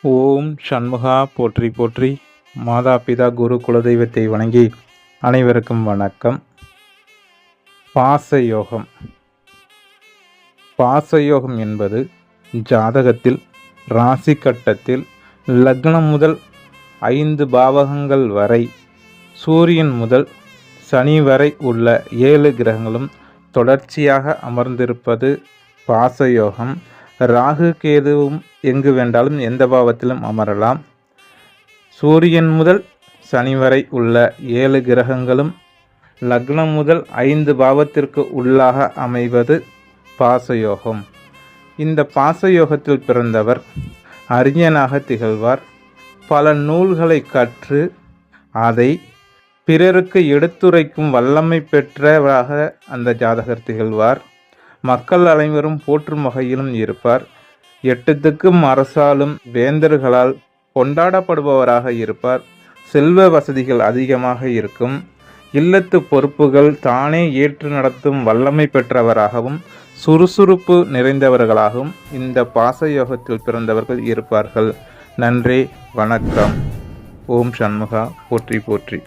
ஓம் சண்முகா போற்றி போற்றி. மாதா பிதா குரு குலதெய்வத்தை வணங்கி அனைவருக்கும் வணக்கம். பாசயோகம். பாசயோகம் என்பது ஜாதகத்தில் ராசி கட்டத்தில் லக்னம் முதல் 5 பாவகங்கள் வரை, சூரியன் முதல் சனி வரை உள்ள 7 கிரகங்களும் தொடர்ச்சியாக அமர்ந்திருப்பது பாசயோகம். ராகு கேதுவும் எங்கு வேண்டாலும் எந்த பாவத்திலும் அமரலாம். சூரியன் முதல் சனி வரை உள்ள 7 கிரகங்களும் லக்னம் முதல் 5 பாவத்திற்கு உள்ளாக அமைவது பாசயோகம். இந்த பாசயோகத்தில் பிறந்தவர் அறிஞனாக திகழ்வார். பல நூல்களை கற்று அதை பிறருக்கு எடுத்துரைக்கும் வல்லமை பெற்றவராக அந்த ஜாதகர் திகழ்வார். மக்கள் அனைவரும் போற்றும் வகையிலும் இருப்பார். 8 திக்கும் அரசாலும் வேந்தர்களால் கொண்டாடப்படுபவராக இருப்பார். செல்வ வசதிகள் அதிகமாக இருக்கும். இல்லத்து பொறுப்புகள் தானே ஏற்று நடத்தும் வல்லமை பெற்றவராகவும் சுறுசுறுப்பு நிறைந்தவர்களாகவும் இந்த பாசயோகத்தில் பிறந்தவர்கள் இருப்பார்கள். நன்றி, வணக்கம். ஓம் சண்முகா போற்றி போற்றி.